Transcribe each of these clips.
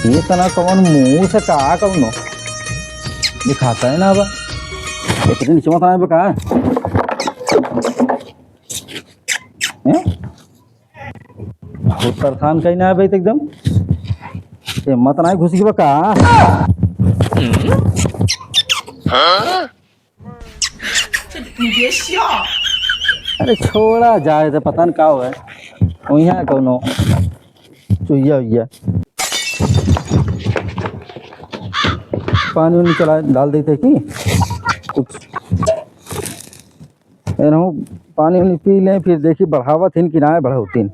ये तना कौन मुंह से का कौनो दिखाता है ना बा इतने नीचे मत आए बा हैं बहुत परेशान कहीं ना है भाई एकदम ये मत ना घुस गई बा का अरे छोड़ा जाए तो पता नहीं का है वही कौनो चुहिया उइया पानी उनी चला डाल देते कि कुछ पानी उनी पी लें फिर देखी बढ़ावत हिन कि ना बढ़ोतीन।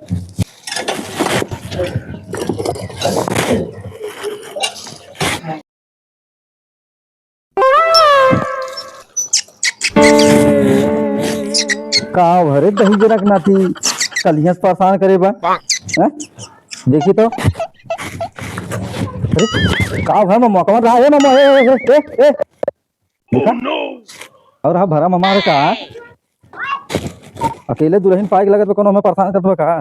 का भरे दही जरक ना थी कलियां परेशान करे बा हैं देखी तो का भर मम्मा कमर रहा है मम्मा ए देखा और हाँ भरा मम्मा रे का अकेले दुल्हन पाइक लगत पे कोनो हमें परेशान करत बा का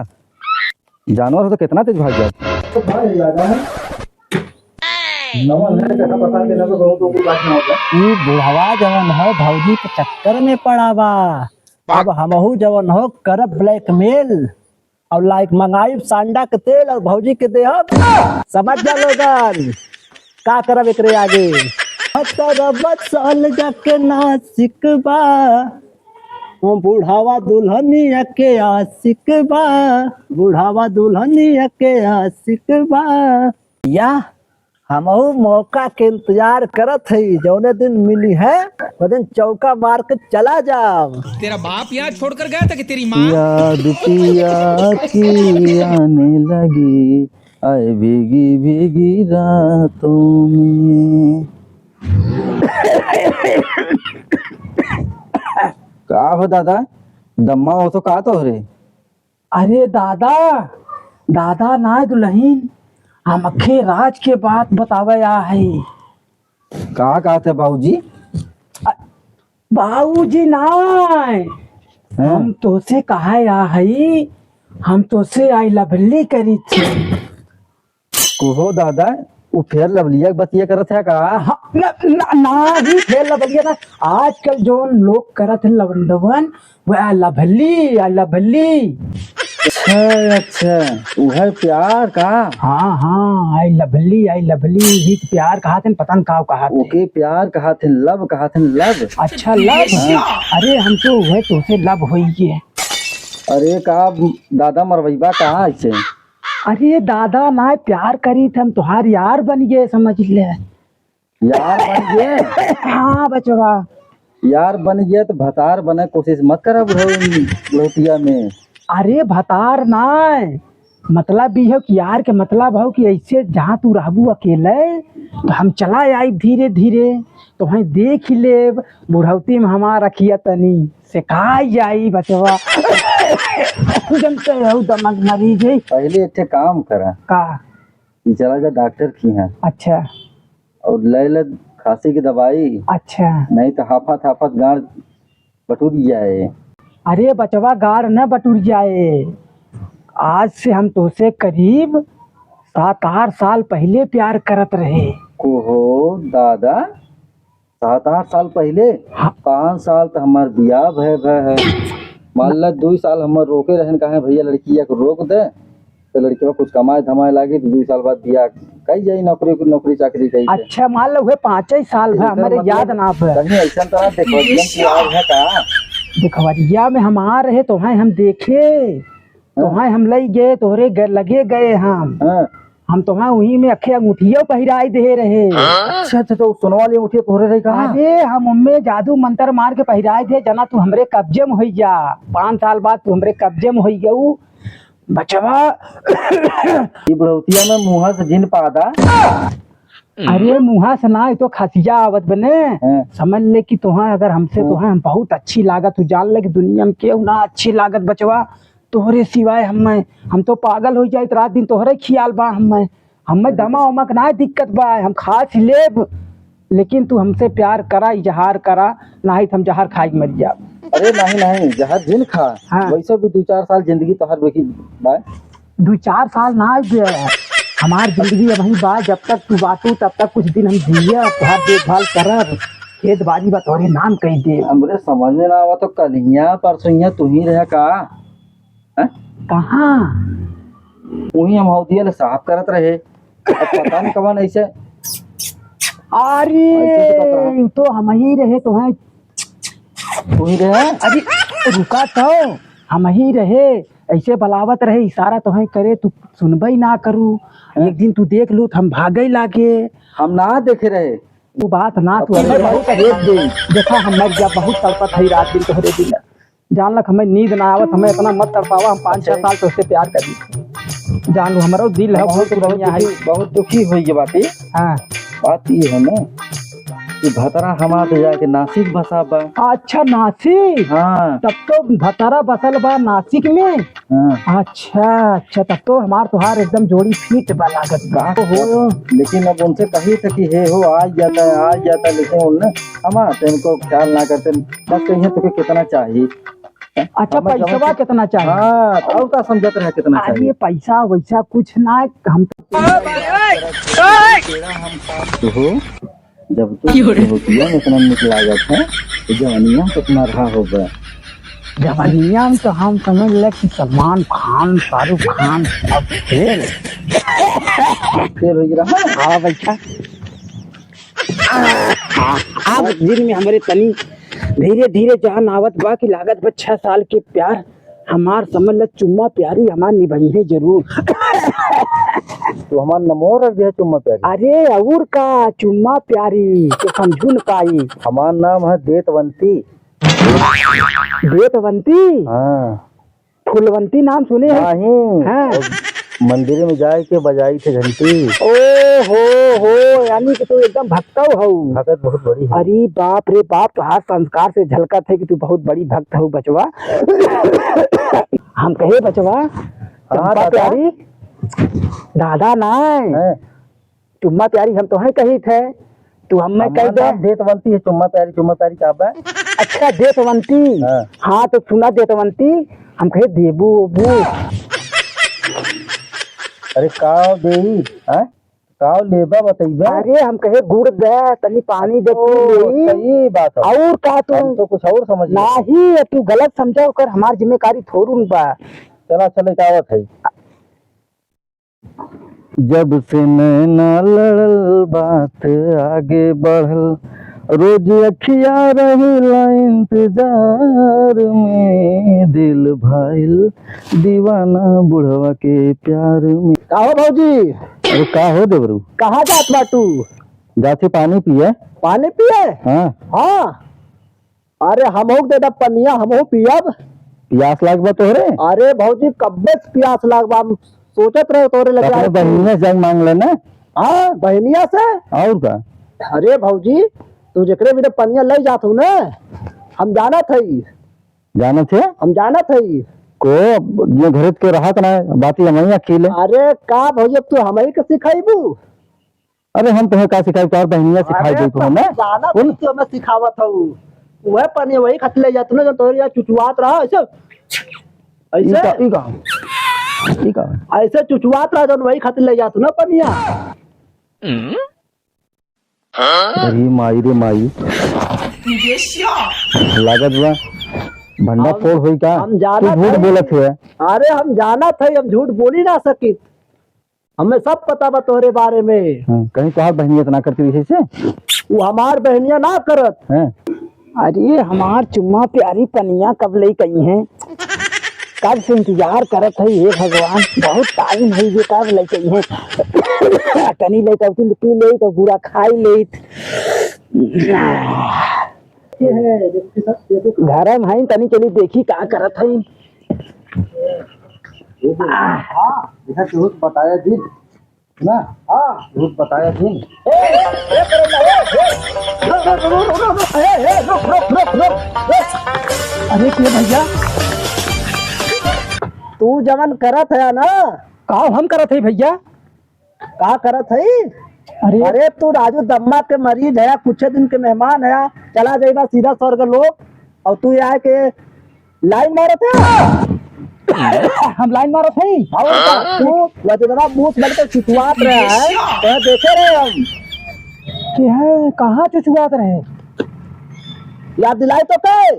जानवर हो तो कितना तेज भाग जाए तो भाई लगा है नवा है कैसा पता के ना तो कहूं तो कोई बात ना होगा ई बुढ़ावा जवन है भौजी के चक्कर में पड़ा बा। अब हमहू जवन हो करब ब्लैकमेल और लाइक मंगाई सांडा के तेल और भौजी के देहब समझ जा लोगन का करब एकरे आगे बसल जाके नासिक बा ओ बुढ़ावा दुल्हनिया के आशिक बा बुढ़ावा दुल्हनिया के आशिक बा या हमहू मौका के इंतजार करत हई जौने दिन मिली है वो दिन चौका मार के चला जाओ। तेरा बाप यहाँ छोड़ कर गया था कि तेरी माँ याद पिया की आने लगी आए भीगी भीगी रातों में का हो दादा दम्मा हो तो का तो रे अरे दादा दादा ना दुल्हीन हम अखे राज के बात बतावे आ है का कहते बाबूजी बाबूजी नाय हम तो से कहा आ है हम तो से आई लवली करी थी को दादा वो फेर लवलिया बतिया करत है का ना ही फेर लवलिया ना आजकल जो लोग करत है लवंडवन वो लवली अच्छा वह प्यार का हाँ आई लवली ही प्यार कहा थे पता न कहा ओके प्यार कहा थे लब अच्छा लब अरे हम तो वह तो से लब हुई है। अरे का दादा मरवैबा कहाँ ऐसे अरे दादा ना प्यार करी थे हम तुहार यार बन गए समझ ले यार बन गए हाँ बचवा यार बन गया तो भतार बने कोशिश मत कर बुढ़ौतिया में। अरे भतार ना मतलब भी हो कि यार के मतलब हो कि ऐसे जहाँ तू रहबू अकेले तो हम चला आई धीरे धीरे तो वहीं देख ही ले बुढ़ौती में हमारा रखिया तनी से कहा जाई बचवा जनते हो दमक मरीज है पहले एक काम करा का चला जा डॉक्टर की है अच्छा और ले खांसी की दवाई अच्छा नहीं तो हाफत गाड़ बटूर जाए। अरे बचवा गाड़ न बटूर जाए आज से हम तो से करीब 7-8 साल पहले प्यार करत रहे हो दादा 7-8 साल पहले 5 साल तो हमार बियाह भय है मान ला 2 साल हमार रोके रहन कहे भैया लड़किया को रोक दे तो लड़की कुछ कमाए धमाए लागे तो 2 साल बाद बियाह कही जाई नौकरी चाकरी कही। अच्छा मान लो 5 साल है हमारे याद ना ऐसा तो है का दिखवरिया में हम आ रहे तो हम देखे तो हम ले गए तोहरे लगे गए हम तो वहीं में अखे अंगूठियों पहिराई दे रहे। अच्छा तो सुनो वाली अंगूठी तोहरे रही कहा अरे हम उनमें जादू मंत्र मार के पहिराई दे जना तू हमरे कब्जे में हो जा 5 साल बाद तू हमरे कब्जे में हो गऊ बचवा बुढ़ौतिया में मुँह से जिन पादा अरे मुहा से ना तो खसिया आवत बने समझ ले कि तुहा अगर हमसे तुहा हम बहुत अच्छी लागत तू जान ले कि दुनिया में केहू ना अच्छी लागत बचवा तोहरे सिवाय हम तो पागल हो जाए रात दिन तोहरे ख्याल बा हमें दमा उमक ना दिक्कत बा हम खास लेब लेकिन तू हमसे प्यार करा इजहार करा नहीं तो हम जहर खाई मर जा। अरे नहीं जहर जिन खा वैसे भी 2-4 साल जिंदगी तोहर बेकी बा 2-4 साल ना हमार जिंदगी अब वही बा, जब तक तू बाटू तब तक कुछ दिन हम जिया, तुहार देखभाल करब, खेत बाड़ी बा तोहरे नाम कही दे। हमरे समझ में ना आवा तो कलिया परसोइया तू ही रह का हैं? कहाँ? वही हम हौदिया ले साफ करत रहे, अब पता नहीं कवन ऐसे ऐसे से करत अरे तो हम ही रहे तो हैं। तू ही रहे। अरे रुका तो, हम ही रहे, ऐसे बलावत रहे, इशारा तो है करे, तू सुनबई ना करू। एक दिन तू देख लू तो हम भागे लागे। हम ना देखे रहे। तू बात ना तू अब हमें तो बहुत रेत दे। देखा हम मर गया, बहुत तड़पत है रात दिन तोहरे दिन। जान लक हमें नींद ना आवत, हमें इतना मत तड़पावा, हम 5-6 साल तो उससे प्यार करी। जान लो हमारा दिल है बहुत बढ़िया है। बहुत दुखी हुई ये बात। हाँ बात ये है ना कि भतरा हमारे जाके नासिक बसा बा। अच्छा नासिक, हाँ तब तो भतारा बसल बा नासिक में। हाँ अच्छा अच्छा, तब तो हमार तुहार एकदम जोड़ी फिट बा लागत बा। हो। लेकिन अब उनसे कही था कि हे हो आज जाता लेकिन उनने हम इनको ख्याल ना करते, बस कहिए तो कितना चाहिए। अच्छा हमें पैसा समझ- कितना चाहिए? हाँ और क्या समझत रहे कितना अरे चाहिए। पैसा वैसा कुछ ना, हम तो हो जब तो होतिया में इतना निक लागत है तो जवानिया तो इतना रहा होगा। जवानिया में तो हम समझ ले कि सलमान खान, शाहरुख खान अब खेल। फिर हो रहा हाँ बैठा अब दिन में हमारे तनी धीरे धीरे जान आवत बा कि लागत बा 6 साल के प्यार हमार समझ ले चुम्मा प्यारी हमार निभाई है जरूर। तो हमारा नमो रख दिया चुम्मा प्यारी। अरे और का चुम्मा प्यारी तो समझू न पाई। हमारा नाम है देतवंती। बेतवंती, हाँ फूलवंती नाम सुने हैं? नहीं हाँ। मंदिर में जाए के बजाई थे घंटी। ओ हो, यानी कि तू एकदम भक्तव हो। भगत बहुत बड़ी है। अरे बाप रे बाप, तो हाथ संस्कार से झलकत है कि तू बहुत बड़ी भक्त हो बचवा। हम कहे बचवा चंपा दादा। प्यारी, दादा नाय हैं? चुम्मा प्यारी हम तो है कही थे, तू हमें कह हमारा दे। नाम देतवंती है। चुम्मा प्यारी का है। अच्छा देतवंती। हाँ। हाँ तो सुना देतवंती, हम कहे देबू ओबू। अरे काव देई हैं? काव लेबा बताइबा। अरे हम कहे गुड़ दे, तनी पानी दे पी लेई। सही बात है। और का हम तो कुछ और समझ नहीं, तू गलत समझा कर, हमार जिम्मेदारी थोड़ू बा। चला चले कावत है। जब से नैना लड़ल बात आगे बढ़ल, रोज अखिया रहिला इंतजार में, दिल भाईल दीवाना बुढ़वा के प्यार में। का हो भौजी, अरे का हो देवरू? कहाँ जात बा तू? जाके पानी पिए। पानी पिए? हाँ हाँ अरे हमहू दे दा पनिया, हमहू पियब। प्यास लाग बा तोहरे? अरे भौजी कब्बे से प्यास लाग बा, हम सोचत रहे तोरे लगे अपने आए। बहनिया से जाके मांग लेना। हाँ बहनिया से। और का? अरे भौजी तू जेकरे भी पनिया ले जात हूँ ना, हम जानत हई, जाना थे हम जानत हई। को ये घर के रहत ना बाती हम अकेले। अरे का भौजी अब तू हमें के सिखाईबू? अरे हम तुम्हें का सिखाई, तोर बहनिया सिखाई दे तो ना। जानत हई तू हमें सिखावत हूँ, वह पनिया वही खत ले जात ना, जो तोरे यहाँ चुचुआत रहा ऐसे ऐसे चुचुआत रहा, जो वही खत ले जात ना पनिया। अरे माई रे माई, लागत बा भंडा फोड़ हुई का? हम तू जानत झूठ हई। बोलत है। अरे हम जानत हई, हम झूठ बोली ना सकी, हमें सब पता बा तोहरे बारे में। कहीं तोहार बहनिया इतना करती वैसे से वो हमार बहनिया ना करत। हैं? अरे हमार चुम्मा प्यारी पनिया कब ले गई हैं, कब से इंतजार करत है ये भगवान, बहुत टाइम है ये कब ले गई हैं। तनी ले तो पी ले तो पूरा खाई ले। घर में है तनी चली देखी का करत है। देखा झूठ बताया दिन ना। हाँ झूठ बताया दिन। अरे के भैया तू जवन करत है ना, का हम करत है भैया, का करत है? अरे तू राजू दम्मा के मरीज है, कुछ दिन के मेहमान है, चला जाएगा सीधा स्वर्ग लोग, और तू यहाँ के लाइन मारत है। हम लाइन मारत हई तू वजनवा मूछ बनकर चुचुआत रहा है तो देखे रहे हम कि है कहाँ चुचुआत रहे याद दिलाए तो कहे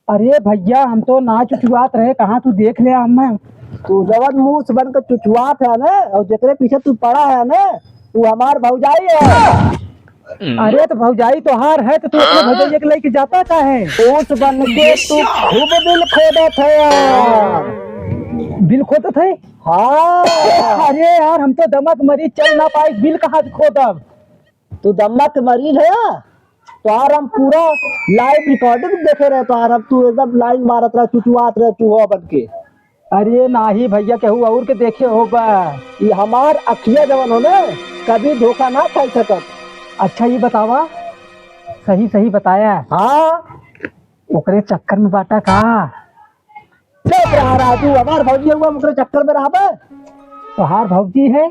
अरे भैया हम तो ना चुचुआत रहे कहाँ तू देख ले हमें तू जवन मूछ बनकर चुचुआत है ना और जेकरे पीछे तू पड़ा है ना तू हमार भौजाई है अरे तो भौजाई तो हार है तो तू अपने भौजाई के लेके जाता का है ऊंच बन के तू खूब बिल खोदत है यार बिल खोदत है हाँ अरे यार हम तो दमक मरीज चल ना पाए बिल कहाँ से खोदब तू दमक मरीज है तो यार हम पूरा लाइव रिकॉर्डिंग देखे रहे तो यार अब तू एकदम लाइन मारत रहा चुचुआत रहे चूहा बन के अरे नाही भैया केहू और के देखे होगा ये हमार अखिया जवन हो ना कभी धोखा ना खा सकत अच्छा ये बतावा सही सही बताया हाँ ओकरे चक्कर में बाटा का चुप रहा राजू हमार भौजी हुआ ओकरे चक्कर में रहा तोहार भौजी है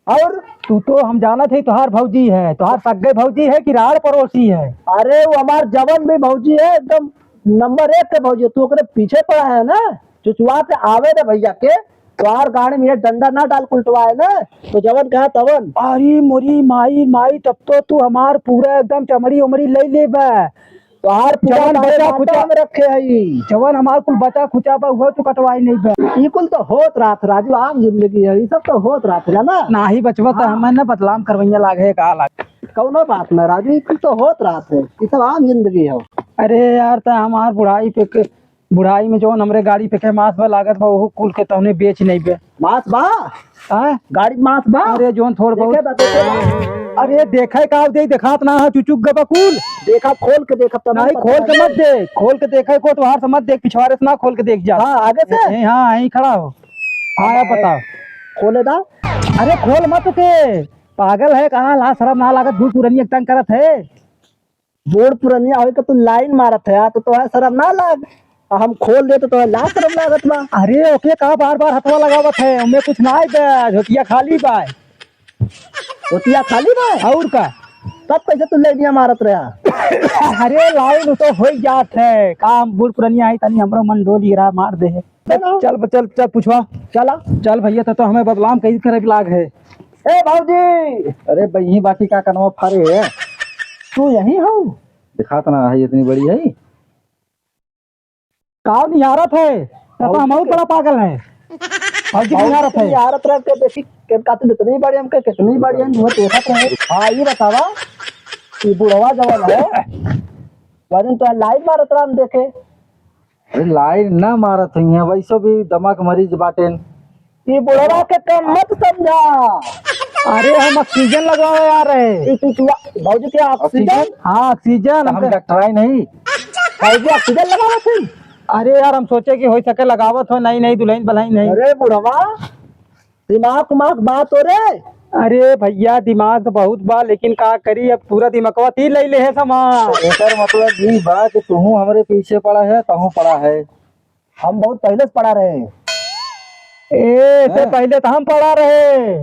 और तू तो हम जाना थे तोहार भौजी है तोहार सगे भौजी है कि रार पड़ोसी है अरे वो हमार जवन भी भौजी है एकदम नंबर 1 के भौजी तू ओकरे पीछे पड़ा है ना चुचुआ पे आवे दे भैया के तोहार गाड़ी में डंडा ना डाल कुलटवाए ना तो जवन कहा तवन अरे मोरी माई माई तब तो तू हमार पूरा एकदम चमड़ी उमड़ी ले ले बा तोहार जवन बचा खुचा में रखे हई जवन हमार कुल बचा खुचा बा वो तू कटवाई नहीं बा ई कुल तो होत रात राजू आम जिंदगी है ई सब तो होत रात है ना नाही बचवा तो हमें ना बदलाम करवैया लागे का लागे कौनो बात ना राजू ई कुल तो होत रात है ई सब आम जिंदगी है अरे यार ता हमार बुढ़ाई में जो हमरे गाड़ी पे के मांस बा लागत बा वो कुल के तहने बेच नहीं बे मांस बा हां गाड़ी मांस बा अरे जोन थोड़ बहुत अरे देखे का दे देखात ना चुचुक ग बकुल देखा खोल के देखत नहीं खोल के मत देख खोल के देखे को तो हार से मत देख पिछवाड़े से ना खोल के देख जा हां आगे से हां यहीं खड़ा हो आया बता खोले दा अरे खोल मत के पागल है कहां ला शर्म ना लागत बूढ़ पुरानी तंग करत है बूढ़ पुरानी होय के तू लाइन मारत है तो है शर्म ना लाग हम खोल दे तो ला शर्म लागत बा अरे ओके का बार बार हथवा लगावत है हमें कुछ ना है झोटिया खाली बा झोटिया खाली बा और का तब कैसे तू लेनिया मारत रहा अरे लाइन तो हो जात है काम बूढ़ पुरानी आई तनी हमरो मन डोली रा मार दे चल चल चल पूछवा चला चल भैया तो हमें बदलाम कहीं करे लाग है ए भाऊजी अरे भाई बाकी का कनवा फारे है तू यही हो दिखात ना है इतनी बड़ी है काव निहारत है तो हम और बड़ा पागल है भाऊजी निहारत है निहारत रह के देखी के काते इतनी बड़ी हमके कितनी बड़ी हम बहुत देखत रहे हां ये बतावा ये बुढ़वा जवान है वजन तो लाइव मारत रहा हम देखे अरे लाइव ना मारत है वैसे भी दिमाग मरीज बाटेन ये बुढ़वा के कम मत समझा अरे हम ऑक्सीजन लगवावे आ रहे भाऊजी क्या ऑक्सीजन हां ऑक्सीजन हम डॉक्टराई नहीं भाऊजी ऑक्सीजन लगावे थे अरे यार हम सोचे कि हो सके लगावत हो नहीं दुल्हन बलाई नहीं अरे बुढ़वा दिमाग बात हो रे अरे भैया दिमाग तो बहुत बा लेकिन का करी अब पूरा दिमागवा ती ले ले है सामान एकर मतलब ये बात तू हमरे पीछे पड़ा है कहूं पड़ा है हम बहुत पहले से पड़ा रहे से पहले तो हम पड़ा रहे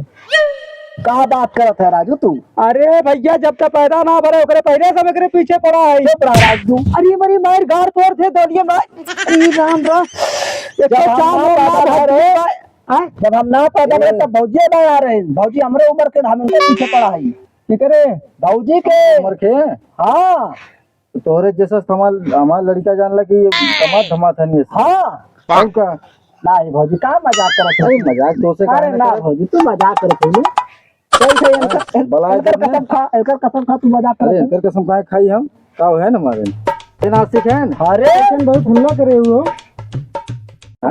का बात करत है राजू तू अरे भैया जब तक पैदा ना भरे ओकरे पहले सब एकरे पीछे पड़ा है चुप रहा राजू अरे मरी मार गार तोड़ थे दौड़िए अरे राम जब हम ना पैदा भरे तब भौजी आ रहे हैं भौजी हमरे उम्र के हम इनके पीछे पड़ा है ठीक है भौजी के उम्र के हाँ तोहरे जैसा हमार लड़का जानला कि धमा था नहीं हाँ का नहीं भौजी का मजाक करत है मजाक तो से अरे ना भौजी तू मजाक करत है सही कसम खा तू मजाक कर एकर कसम का खाई हम का है ना मारे ये नासिक है अरे बहुत हल्ला करे हो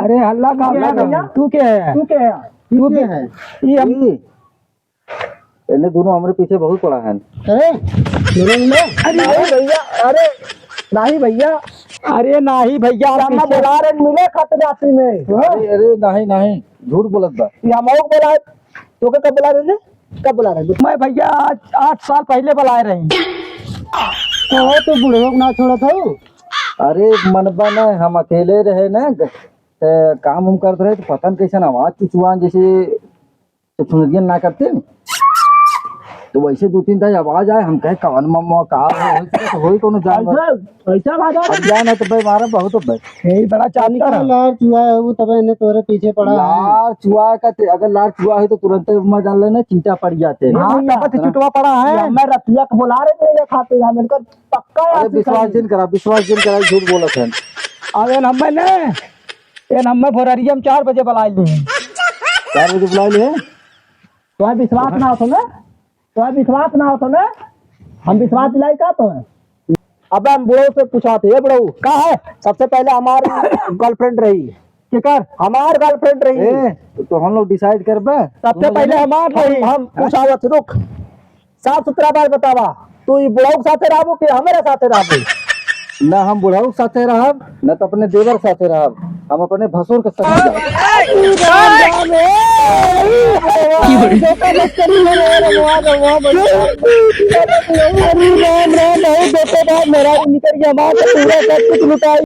अरे हल्ला का भैया तू क्या है ये हम इन्हें दोनों हमारे पीछे बहुत पड़ा है अरे नहीं भैया अरे नहीं भैया बुला रहे मिले खाते जाती में अरे नहीं झूठ बोलत बा हम और बोला तो कब बुला रहे कब बुला रहे मैं भैया 8 साल पहले बुलाए रहे तो बूढ़े लोग ना छोड़ा था अरे मनबा न हम अकेले रहे ना काम हम करते रहे तो पता नहीं कैसे आवाज चुचुआन जैसे सुनियन ना करते तो वैसे 2-3 दाई आवाज आए, हम कहे कवन मम्मा का हो सके तो होई कोनो जानवर। ऐसा बात अब जान है तो भाई मारा बहुत भाई। है बड़ा चालता रहा। लार चुहा है वो, तब इन्हें तोरे पीछे पड़ा है। लार चुहा का अगर लार चुहा है तो तुरंत में जान लेना चींटा पड़ जाते हैं। हाँ तब तो चुटवा पड़ा है। मैं रतिया को बुला रहे थे खाते हम इनका पक्का अरे विश्वास जिन करा झूठ बोलत है। अब इन हमें ने इन हमें भोररिया में 4 बजे बुला ली। 4 बजे बुला ले। तो विश्वास ना हो ना, तो विश्वास ना हो ना, हम विश्वास दिलाई का तो है। अब हम बुढ़ऊ से पूछा थे, बुढ़ऊ का है सबसे पहले हमारी गर्लफ्रेंड रही, केकर हमार गर्लफ्रेंड रही। तो हम लोग डिसाइड करबे सबसे पहले हमार रही। हम पूछावत रुक, साफ सुथरा बात बतावा, तू ई बुढ़ऊ के साथे रहबो कि हमारे साथे रहबो? ना हम बुढ़ाऊ साथे रहब न तो अपने देवर साथे रहब, हम अपने भसुर के साथ मेरा निकल गया, हमारा पूरा सब कुछ लुटाई।